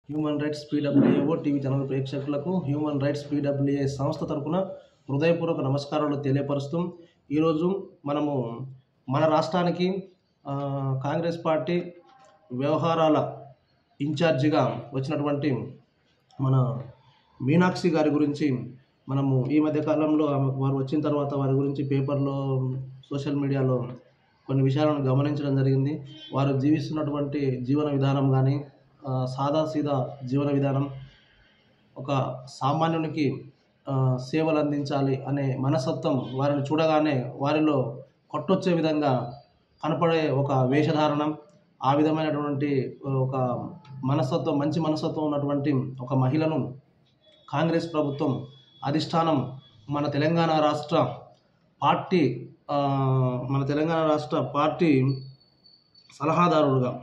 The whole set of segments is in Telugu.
హ్యూమన్ రైట్స్ పీడబ్ల్యూఏఓ టీవీ ఛానల్ ప్రేక్షకులకు హ్యూమన్ రైట్స్ పీడబ్ల్యూఏ సంస్థ తరపున హృదయపూర్వక నమస్కారాలు తెలియపరుస్తూ ఈరోజు మనము మన రాష్ట్రానికి కాంగ్రెస్ పార్టీ వ్యవహారాల ఇన్ఛార్జిగా వచ్చినటువంటి మన మీనాక్షి గారి గురించి మనము ఈ మధ్య కాలంలో వారు వచ్చిన తర్వాత వారి గురించి పేపర్లో సోషల్ మీడియాలో కొన్ని విషయాలను గమనించడం జరిగింది. వారు జీవిస్తున్నటువంటి జీవన విధానం కానీ సాదాసీదా జీవన విధానం, ఒక సామాన్యునికి సేవలు అందించాలి అనే మనస్తత్వం వారిని చూడగానే వారిలో కొట్టొచ్చే విధంగా కనపడే ఒక వేషధారణం, ఆ విధమైనటువంటి ఒక మనస్తత్వం, మంచి మనస్తత్వం ఉన్నటువంటి ఒక మహిళను కాంగ్రెస్ ప్రభుత్వం అధిష్టానం మన తెలంగాణ రాష్ట్ర పార్టీ సలహాదారుడుగా,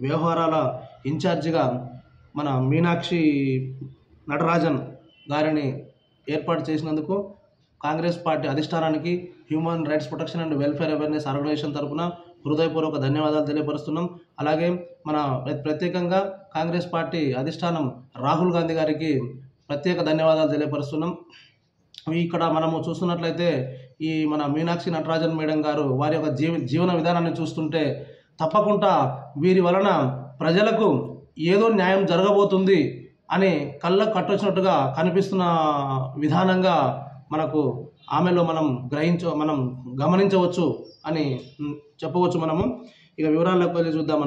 వ్యవహారాల ఇన్ఛార్జిగా మన మీనాక్షి నటరాజన్ గారిని ఏర్పాటు చేసినందుకు కాంగ్రెస్ పార్టీ అధిష్టానానికి human rights protection and welfare awareness organisation తరఫున హృదయపూర్వక ధన్యవాదాలు తెలియపరుస్తున్నాం. అలాగే మన ప్రత్యేకంగా కాంగ్రెస్ పార్టీ అధిష్టానం రాహుల్ గాంధీ గారికి ప్రత్యేక ధన్యవాదాలు తెలియపరుస్తున్నాం. ఇక్కడ మనము చూస్తున్నట్లయితే ఈ మన మీనాక్షి నటరాజన్ మేడం గారు వారి యొక్క జీవన విధానాన్ని చూస్తుంటే తప్పకుండా వీరి వలన ప్రజలకు ఏదో న్యాయం జరగబోతుంది అని కళ్ళకు కట్టొచ్చినట్టుగా కనిపిస్తున్న విధానంగా మనకు ఆమెలో మనం గమనించవచ్చు అని చెప్పవచ్చు. మనము ఇక వివరాల్లోకి వెళ్ళి చూద్దాం.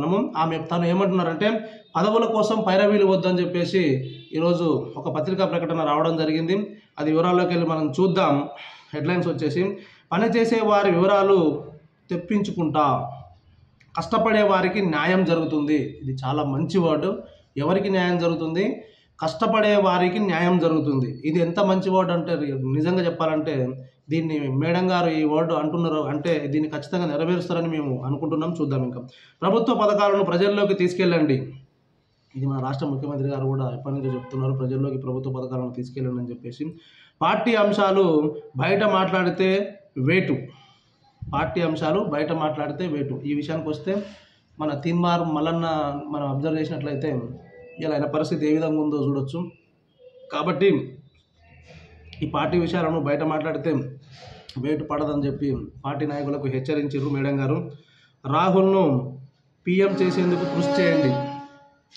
తను ఏమంటున్నారంటే, పదవుల కోసం పైరవీలు వద్దని చెప్పేసి ఈరోజు ఒక పత్రికా ప్రకటన రావడం జరిగింది. అది వివరాల్లోకి వెళ్ళి మనం చూద్దాం. హెడ్లైన్స్ వచ్చేసి, పనిచేసే వారి వివరాలు తెప్పించుకుంటా, కష్టపడే వారికి న్యాయం జరుగుతుంది. ఇది చాలా మంచి వర్డ్. ఎవరికి న్యాయం జరుగుతుంది? కష్టపడే వారికి న్యాయం జరుగుతుంది. ఇది ఎంత మంచి వర్డ్ అంటే, నిజంగా చెప్పాలంటే దీన్ని మేడం గారు ఈ వర్డ్ అంటున్నారు అంటే దీన్ని ఖచ్చితంగా నెరవేరుస్తారని మేము అనుకుంటున్నాం. చూద్దాం. ఇంకా ప్రభుత్వ పథకాలను ప్రజల్లోకి తీసుకెళ్ళండి. ఇది మన రాష్ట్ర ముఖ్యమంత్రి గారు కూడా ఎప్పటి నుంచో చెప్తున్నారు, ప్రజల్లోకి ప్రభుత్వ పథకాలను తీసుకెళ్ళండి అని చెప్పేసి. పార్టీ అంశాలు బయట మాట్లాడితే వేటు. ఈ విషయానికి వస్తే మన తీన్మార్ మల్లన్న మనం అబ్జర్వ్ చేసినట్లయితే ఇలా ఆయన పరిస్థితి ఏ విధంగా ఉందో చూడొచ్చు. కాబట్టి ఈ పార్టీ విషయాలను బయట మాట్లాడితే వేటు పడదని చెప్పి పార్టీ నాయకులకు హెచ్చరించారు మేడం గారు. రాహుల్ను పీఎం చేసేందుకు కృషి చేయండి.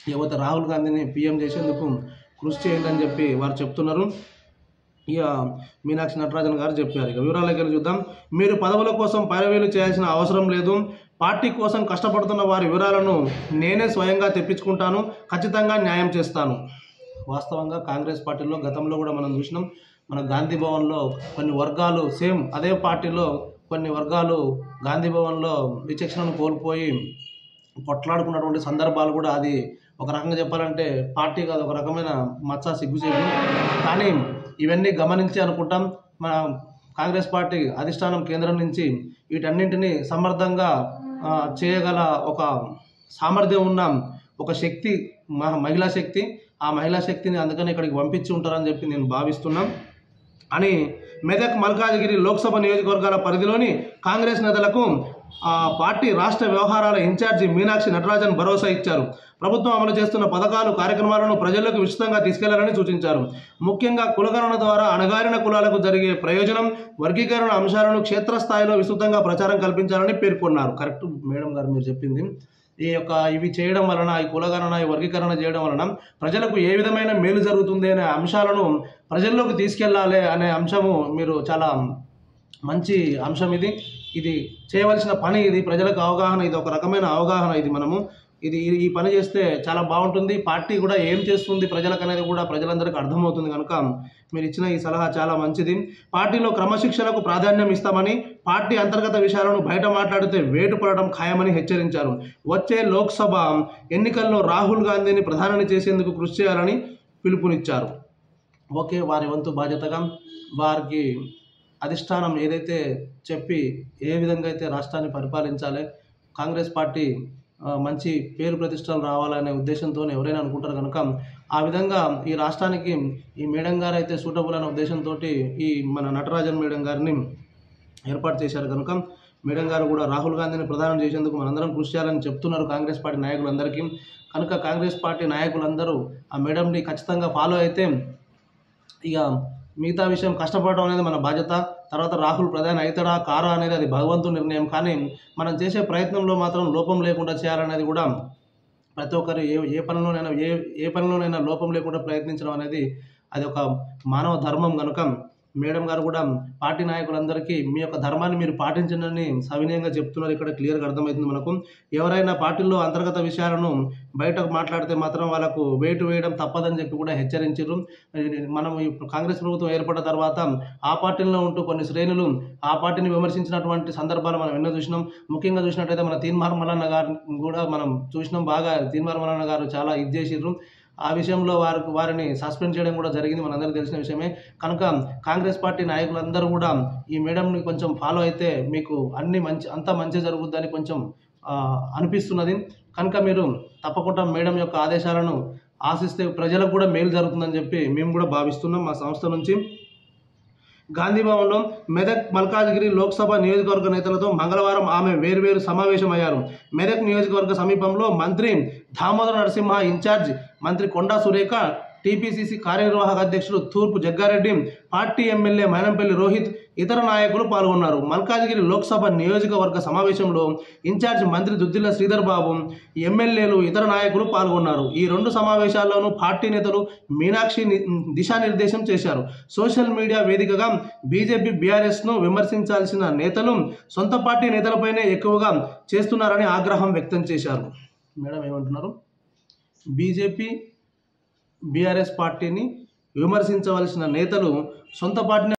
లేకపోతే రాహుల్ గాంధీని పీఎం చేసేందుకు కృషి చేయండి అని చెప్పి వారు చెప్తున్నారు. ఇక మీనాక్షి నటరాజన్ గారు చెప్పారు. ఇక వివరాలకు వెళ్ళి చూద్దాం. మీరు పదవుల కోసం పైరవీలు చేయాల్సిన అవసరం లేదు. పార్టీ కోసం కష్టపడుతున్న వారి వివరాలను నేనే స్వయంగా తెప్పించుకుంటాను. ఖచ్చితంగా న్యాయం చేస్తాను. వాస్తవంగా కాంగ్రెస్ పార్టీలో గతంలో కూడా మనం చూసినాం. మన గాంధీ భవన్లో కొన్ని వర్గాలు, సేమ్ అదే పార్టీలో కొన్ని వర్గాలు గాంధీ భవన్లో విచక్షణను కోల్పోయి కొట్లాడుకున్నటువంటి సందర్భాలు కూడా, అది ఒక రకంగా చెప్పాలంటే పార్టీ కాదు, ఒక రకమైన మచ్చ సిగ్గుచేటు. కానీ ఇవన్నీ గమనించి అనుకుంటాం మన కాంగ్రెస్ పార్టీ అధిష్టానం కేంద్రం నుంచి వీటన్నింటినీ సమర్థంగా చేయగల ఒక సామర్థ్యం ఉన్న ఒక శక్తి, మహిళా శక్తి. ఆ మహిళా శక్తిని అందుకని ఇక్కడికి పంపించి ఉంటారని చెప్పి నేను భావిస్తున్నాం అని మెదక్ మల్కాజ్గిరి లోక్సభ నియోజకవర్గాల పరిధిలోని కాంగ్రెస్ నేతలకు పార్టీ రాష్ట్ర వ్యవహారాల ఇన్ఛార్జి మీనాక్షి నటరాజన్ భరోసా ఇచ్చారు. ప్రభుత్వం అమలు చేస్తున్న పథకాలు, కార్యక్రమాలను ప్రజల్లోకి విస్తృతంగా తీసుకెళ్లాలని సూచించారు. ముఖ్యంగా కులగణన ద్వారా అణగారిన కులాలకు జరిగే ప్రయోజనం, వర్గీకరణ అంశాలను క్షేత్రస్థాయిలో విస్తృతంగా ప్రచారం కల్పించాలని పేర్కొన్నారు. కరెక్ట్ మేడం గారు మీరు చెప్పింది. ఇవి చేయడం వలన, ఈ కులగణన, ఈ వర్గీకరణ చేయడం వలన ప్రజలకు ఏ విధమైన మేలు జరుగుతుంది అనే అంశాలను ప్రజల్లోకి తీసుకెళ్లాలి అనే అంశము మీరు చాలా మంచి అంశం. ఇది చేయవలసిన పని. ఇది ప్రజలకు అవగాహన, ఇది ఒక రకమైన అవగాహన. ఈ పని చేస్తే చాలా బాగుంటుంది. పార్టీ కూడా ఏం చేస్తుంది ప్రజలకు అనేది కూడా ప్రజలందరికీ అర్థమవుతుంది. కనుక మీరు ఇచ్చిన ఈ సలహా చాలా మంచిది. పార్టీలో క్రమశిక్షణకు ప్రాధాన్యం ఇస్తామని, పార్టీ అంతర్గత విషయాలను బయట మాట్లాడితే వేటు పడడం ఖాయమని హెచ్చరించారు. వచ్చే లోక్సభ ఎన్నికల్లో రాహుల్ గాంధీని ప్రధాని చేసేందుకు కృషి చేయాలని పిలుపునిచ్చారు. ఓకే, వారి వంతు బాధ్యతగా వారికి అధిష్టానం ఏదైతే చెప్పి ఏ విధంగా అయితే రాష్ట్రాన్ని పరిపాలించాలి, కాంగ్రెస్ పార్టీ మంచి పేరు ప్రతిష్టలు రావాలనే ఉద్దేశంతో ఎవరైనా అనుకుంటారు. కనుక ఆ విధంగా ఈ రాష్ట్రానికి ఈ మేడం గారు అయితే సూటబుల్ అనే ఉద్దేశంతో ఈ మన నటరాజన్ మేడం గారిని ఏర్పాటు చేశారు. కనుక మేడం గారు కూడా రాహుల్ గాంధీని ప్రధానం చేసేందుకు మనందరం కృషి చేయాలని చెప్తున్నారు కాంగ్రెస్ పార్టీ నాయకులందరికీ. కనుక కాంగ్రెస్ పార్టీ నాయకులందరూ ఆ మేడంని ఖచ్చితంగా ఫాలో అయితే ఇక మిగతా విషయం కష్టపడడం అనేది మన బాధ్యత. తర్వాత రాహుల్ ప్రధాని అవుతాడా కారా అనేది అది భగవంతుని నిర్ణయం. కానీ మనం చేసే ప్రయత్నంలో మాత్రం లోపం లేకుండా చేయాలనేది కూడా ప్రతి ఒక్కరు ఏ పనిలోనైనా లోపం లేకుండా ప్రయత్నించడం అనేది అది ఒక మానవ ధర్మం. కనుక మేడం గారు కూడా పార్టీ నాయకులందరికీ మీ యొక్క ధర్మాన్ని మీరు పాటించండి సవినయంగా చెప్తున్నారు. ఇక్కడ క్లియర్గా అర్థమవుతుంది మనకు. ఎవరైనా పార్టీల్లో అంతర్గత విషయాలను బయటకు మాట్లాడితే మాత్రం వాళ్ళకు వేటు వేయడం తప్పదని చెప్పి కూడా హెచ్చరించారు. మనం ఈ కాంగ్రెస్ ప్రభుత్వం ఏర్పడిన తర్వాత ఆ పార్టీలో ఉంటూ కొన్ని శ్రేణులు ఆ పార్టీని విమర్శించినటువంటి సందర్భాలు మనం ఎన్నో చూసినాం. ముఖ్యంగా చూసినట్టయితే మన తీన్మార్ మల్లన్న గారు కూడా మనం చూసినాం. బాగా తీన్మార్ మల్లన్న గారు చాలా ఇది చేసిర్రు. ఆ విషయంలో వారిని సస్పెండ్ చేయడం కూడా జరిగింది, మనందరికీ తెలిసిన విషయమే. కనుక కాంగ్రెస్ పార్టీ నాయకులందరూ కూడా ఈ మేడంని కొంచెం ఫాలో అయితే మీకు అంతా మంచి జరుగుద్దని కొంచెం అనిపిస్తున్నది. కనుక మీరు తప్పకుండా మేడం యొక్క ఆదేశాలను ఆశిస్తే ప్రజలకు కూడా మేలు జరుగుతుందని చెప్పి మేము కూడా భావిస్తున్నాం మా సంస్థ నుంచి. గాంధీభవన్లో మెదక్ మల్కాజ్గిరి లోక్సభ నియోజకవర్గ నేతలతో మంగళవారం ఆమె వేర్వేరు సమావేశమయ్యారు. మెదక్ నియోజకవర్గ సమీపంలో మంత్రి దామోదర నరసింహ ఇన్ఛార్జ్ మంత్రి కొండా సురేఖ, టీపీసీసీ కార్యనిర్వాహక అధ్యక్షుడు తూర్పు జగ్గారెడ్డి, పార్టీ ఎమ్మెల్యే మైనంపల్లి రోహిత్, ఇతర నాయకులు పాల్గొన్నారు. మల్కాజ్గిరి లోక్సభ నియోజకవర్గ సమావేశంలో ఇన్ఛార్జ్ మంత్రి దుద్దిల్ల శ్రీధర్ బాబు, ఎమ్మెల్యేలు, ఇతర నాయకులు పాల్గొన్నారు. ఈ రెండు సమావేశాల్లోనూ పార్టీ నేతలు మీనాక్షి దిశానిర్దేశం చేశారు. సోషల్ మీడియా వేదికగా బీజేపీ బీఆర్ఎస్ను విమర్శించాల్సిన నేతలు సొంత పార్టీ నేతలపైనే ఎక్కువగా చేస్తున్నారని ఆగ్రహం వ్యక్తం చేశారు. మేడం ఏమంటున్నారు? బీజేపీ బీఆర్ఎస్ పార్టీని విమర్శించవలసిన నేతలు సొంత పార్టీని